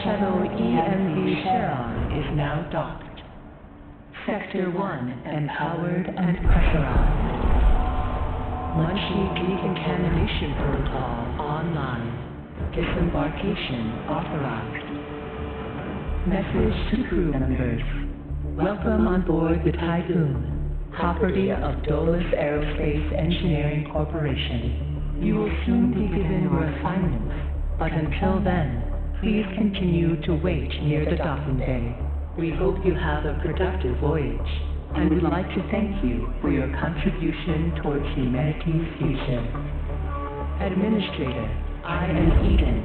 Shuttle EMV Charon is now docked. Sector 1 empowered and pressurized. Munchie decontamination protocol online. Disembarkation authorized. Message to crew members. Welcome on board the Typhoon, property of Dolus Aerospace Engineering Corporation. You will soon be given your assignments, but until then, please continue to wait near the docking bay. We hope you have a productive voyage, and would like to thank you for your contribution towards humanity's future. Administrator, I am Eden,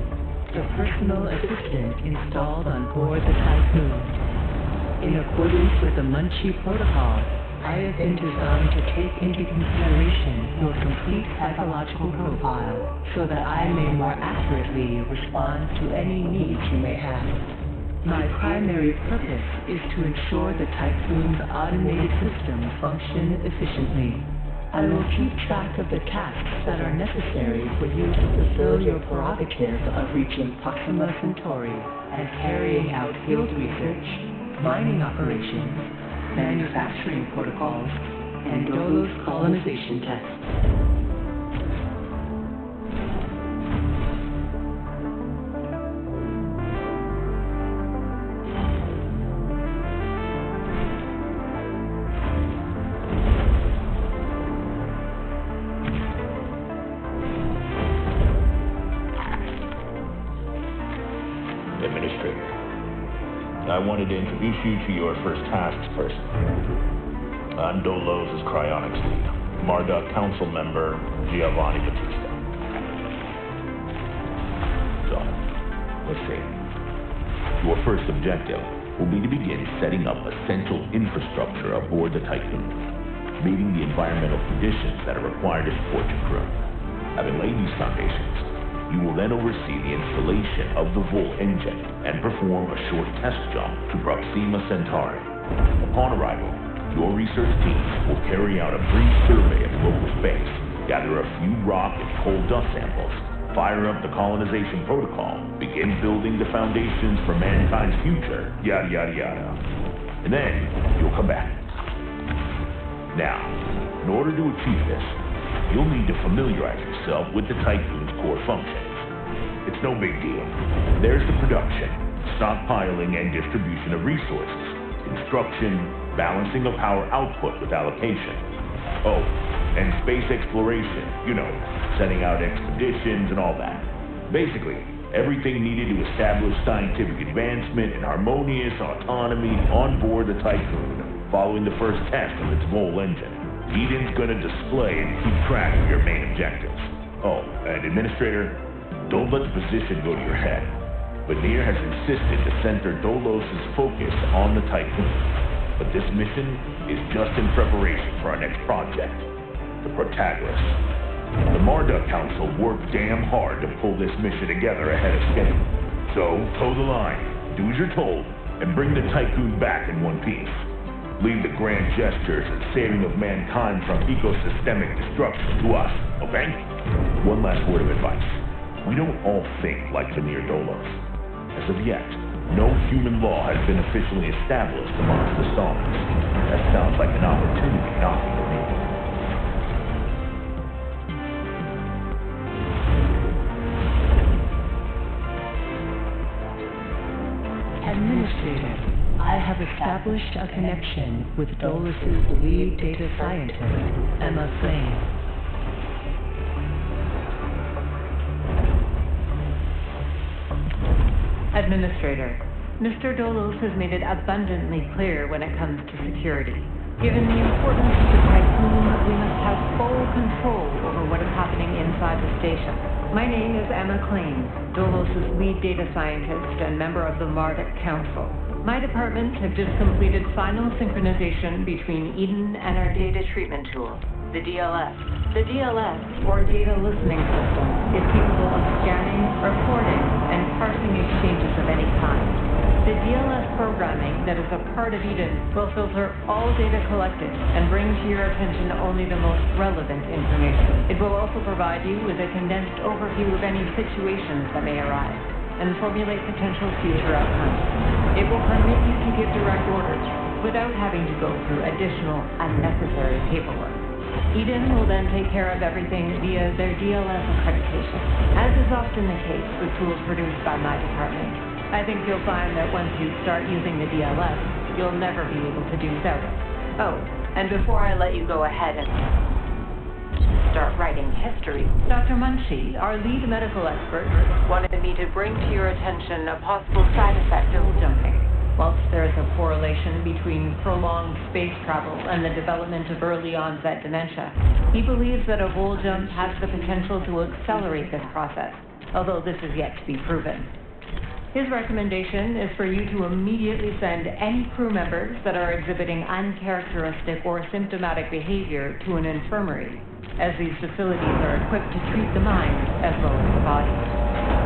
the personal assistant installed on board the Typhoon. In accordance with the Munchie Protocol, I have been designed to take into consideration your complete psychological profile so that I may more accurately respond to any needs you may have. My primary purpose is to ensure the Typhoon's automated systems function efficiently. I will keep track of the tasks that are necessary for you to fulfill your prerogative of reaching Proxima Centauri and carrying out field research, mining operations, manufacturing protocols, and Dolos colonization tests. Administrator, I wanted to introduce you to your first tasks person. I'm Dolos' cryonics lead, Marduk Council member Giovanni Battista. So, let's see. Your first objective will be to begin setting up essential infrastructure aboard the Typhoon, meeting the environmental conditions that are required to support your crew. Having laid these foundations, you will then oversee the installation of the Vol engine and perform a short test jump to Proxima Centauri. Upon arrival, your research teams will carry out a brief survey of local space, gather a few rock and coal dust samples, fire up the colonization protocol, begin building the foundations for mankind's future, yada yada yada. And then, you'll come back. Now, in order to achieve this, you'll need to familiarize yourself with the Typhoon's core functions. It's no big deal. There's the production, stockpiling and distribution of resources, construction, balancing of power output with allocation. Oh, and space exploration, sending out expeditions and all that. Basically, everything needed to establish scientific advancement and harmonious autonomy on board the Typhoon following the first test of its Vol engine. Eden's gonna display and keep track of your main objectives. Oh, and Administrator, don't let the position go to your head. Vanir has insisted to center Dolos' focus on the Typhoon. But this mission is just in preparation for our next project, the Protagoras. The Marduk Council worked damn hard to pull this mission together ahead of schedule. So, toe the line, do as you're told, and bring the Typhoon back in one piece. Leave the grand gestures and saving of mankind from ecosystemic destruction to us, okay? One last word of advice. We don't all think like Vanir Dolos. As of yet, no human law has been officially established amongst the stars. That sounds like an opportunity knocking to me. Administrator, I have established a connection with Dolus' lead data scientist, Emma Flame. Administrator, Mr. Dolos has made it abundantly clear when it comes to security. Given the importance of the Typhoon, we must have full control over what is happening inside the station. My name is Emma Klein, Dolos' lead data scientist and member of the Marduk Council. My department have just completed final synchronization between Eden and our data treatment tool, the DLS. The DLS, or Data Listening System, is capable of scanning, recording, and parsing exchanges of any kind. The DLS programming that is a part of Eden will filter all data collected and bring to your attention only the most relevant information. It will also provide you with a condensed overview of any situations that may arise. and formulate potential future outcomes. It will permit you to give direct orders without having to go through additional unnecessary paperwork. Eden will then take care of everything via their DLS accreditation, as is often the case with tools produced by my department. I think you'll find that once you start using the DLS, you'll never be able to do without it. Oh, and before I let you go ahead and start writing history, Dr. Munchie, our lead medical expert, wanted me to bring to your attention a possible side effect of jumping. Whilst there is a correlation between prolonged space travel and the development of early onset dementia, he believes that a whole jump has the potential to accelerate this process, although this is yet to be proven. His recommendation is for you to immediately send any crew members that are exhibiting uncharacteristic or symptomatic behavior to an infirmary, as these facilities are equipped to treat the mind as well as the body.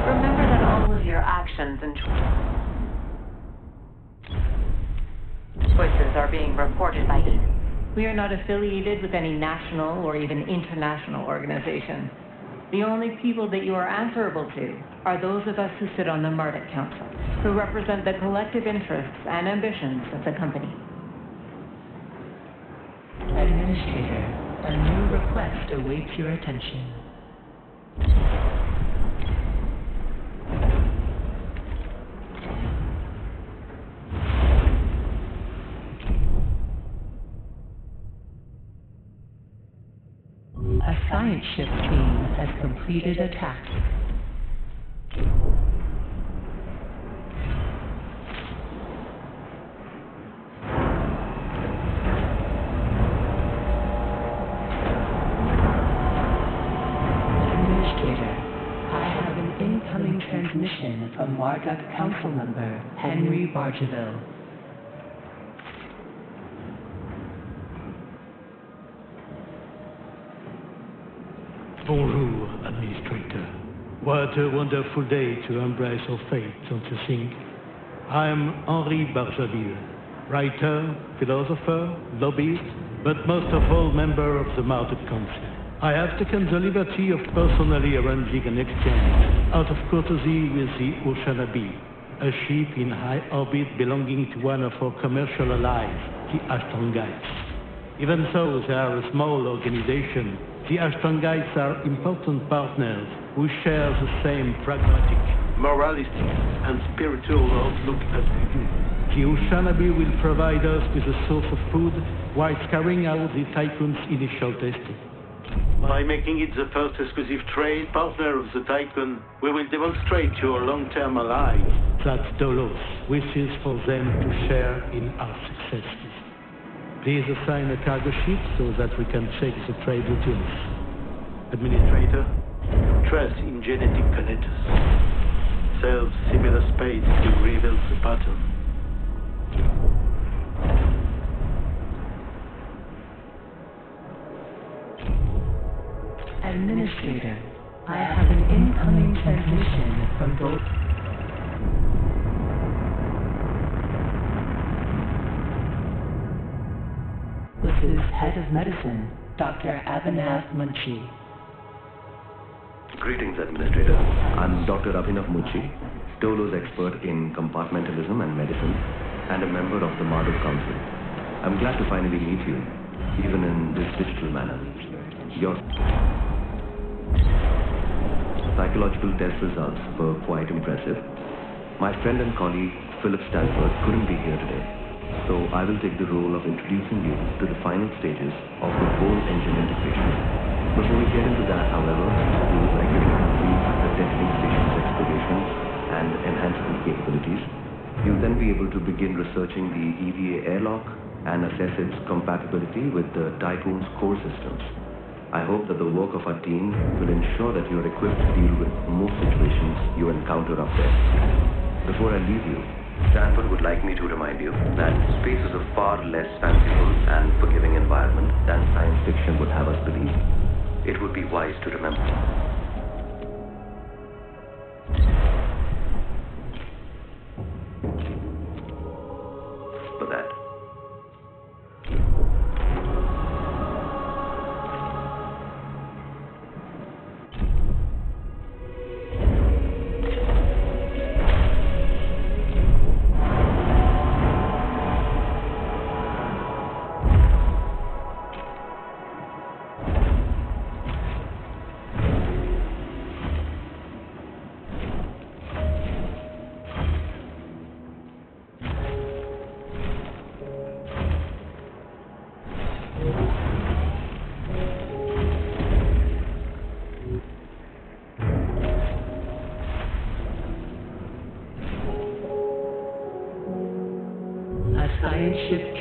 Remember that all of your actions and choices are being reported by Eden. We are not affiliated with any national or even international organization. The only people that you are answerable to are those of us who sit on the Marduk Council, who represent the collective interests and ambitions of the company. Administrator, a new request awaits your attention. A science ship team has completed a task. Administrator, I have an incoming transmission from Marduk Council member Henry Bargeville. Bonjour, Administrator. What a wonderful day to embrace our fate, don't you think? I am Henri Bargeville, writer, philosopher, lobbyist, but most of all member of the Marduk Council. I have taken the liberty of personally arranging an exchange out of courtesy with the Oceanabe, a ship in high orbit belonging to one of our commercial allies, the Astrongites. Even though they are a small organization, the Astrongites are important partners who share the same pragmatic, moralistic, and spiritual outlook as we do. The Oceanabe will provide us with a source of food while carrying out the Tycoon's initial testing. By making it the first exclusive trade partner of the Tycoon, we will demonstrate to our long-term allies that Dolos wishes for them to share in our successes. Please assign a cargo ship so that we can check the trade routines. Administrator, trust in genetic connectors. Serve similar spades to reveal the pattern. Administrator, I have an incoming transmission from both. This is Head of Medicine, Dr. Abhinav Munchie. Greetings, Administrator. I'm Dr. Abhinav Munchie, Tolo's expert in compartmentalism and medicine, and a member of the Marduk Council. I'm glad to finally meet you, even in this digital manner. Your psychological test results were quite impressive. My friend and colleague, Philip Stanford, couldn't be here today, so I will take the role of introducing you to the final stages of the whole engine integration. Before we get into that, however, we would like you to complete the testing station's exploration and enhancement capabilities. You'll then be able to begin researching the EVA airlock and assess its compatibility with the Tycoon's core systems. I hope that the work of our team will ensure that you're equipped to deal with most situations you encounter up there. Before I leave you, Stanford would like me to remind you that space is a far less fanciful and forgiving environment than science fiction would have us believe. It would be wise to remember. For that.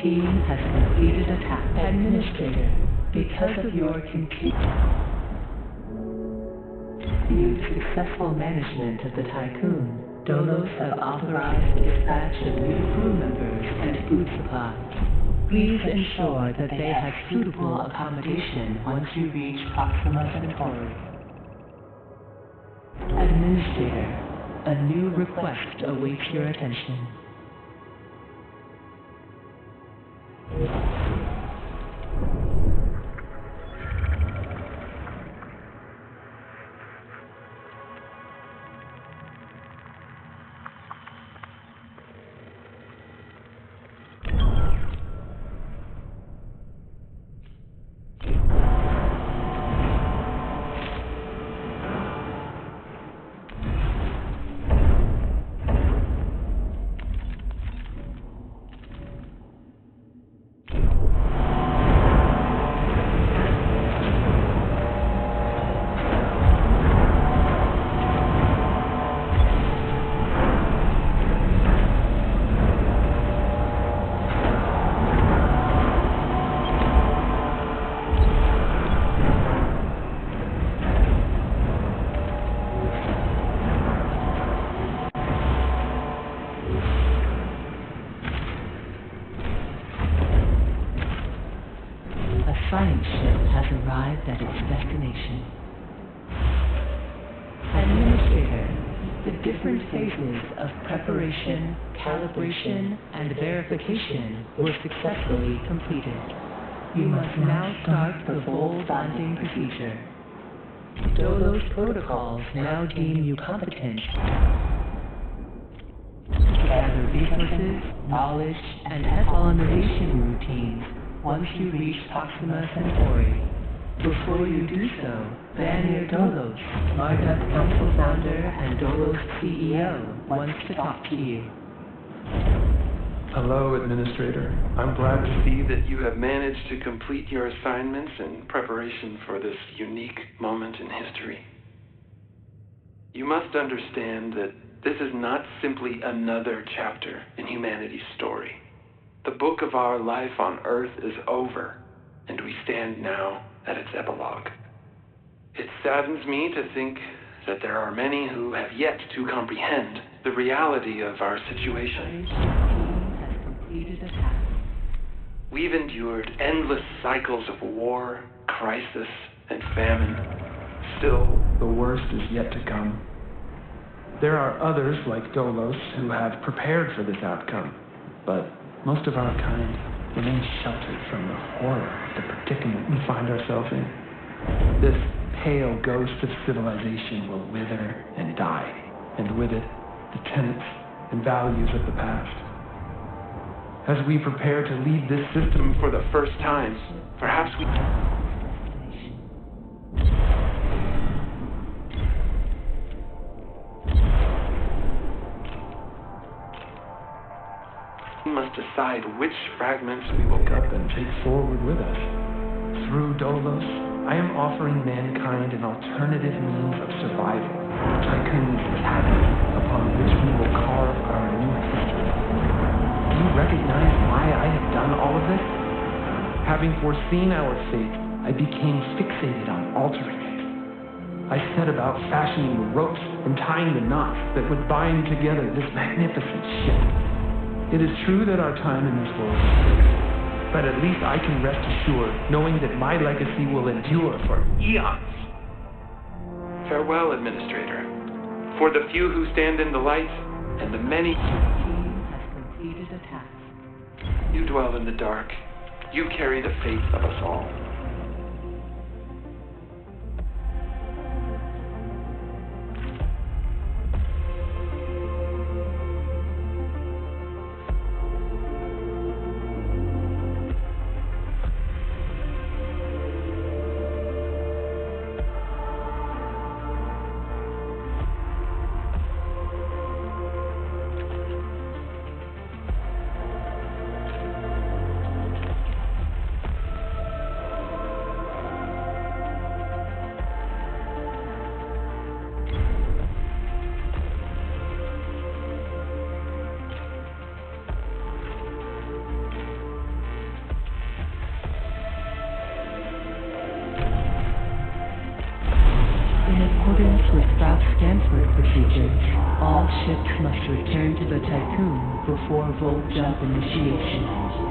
team has completed a task. Administrator, because of your continued successful management of the Tycoon, Dolos have authorized the dispatch of new crew members and food supplies. Please ensure that they have suitable accommodation once you reach Proxima Centauri. Administrator, a new request awaits your attention. Science ship has arrived at its destination. Administrator, the different phases of preparation, calibration, and verification were successfully completed. You must now start the bold bonding procedure. Dolos protocols now deem you competent to gather resources, knowledge, and colonization routines once you reach Proxima Centauri. Before you do so, Vanir Dolos, Marduk Council founder and Dolos CEO, wants to talk to you. Hello, Administrator. I'm glad to see that you have managed to complete your assignments in preparation for this unique moment in history. You must understand that this is not simply another chapter in humanity's story. The book of our life on Earth is over, and we stand now at its epilogue. It saddens me to think that there are many who have yet to comprehend the reality of our situation. We've endured endless cycles of war, crisis, and famine. Still, The worst is yet to come. There are others like Dolos who have prepared for this outcome, but most of our kind remains sheltered from the horror of the predicament we find ourselves in. This pale ghost of civilization will wither and die, and with it, the tenets and values of the past. As we prepare to lead this system for the first time, perhaps we must decide which fragments we will up and take forward with us. Through Dolos, I am offering mankind an alternative means of survival, Tycoon's academy, upon which we will carve our new history. Do you recognize why I have done all of this? Having foreseen our fate, I became fixated on altering it. I set about fashioning the ropes and tying the knots that would bind together this magnificent ship. It is true that our time in this world is brief, but at least I can rest assured knowing that my legacy will endure for eons. Farewell, Administrator. For the few who stand in the light, and the many Team has completed a task. you dwell in the dark, you carry the fate of us all. accordance with South Stanford procedures, all ships must return to the Tycoon before Volt jump initiation.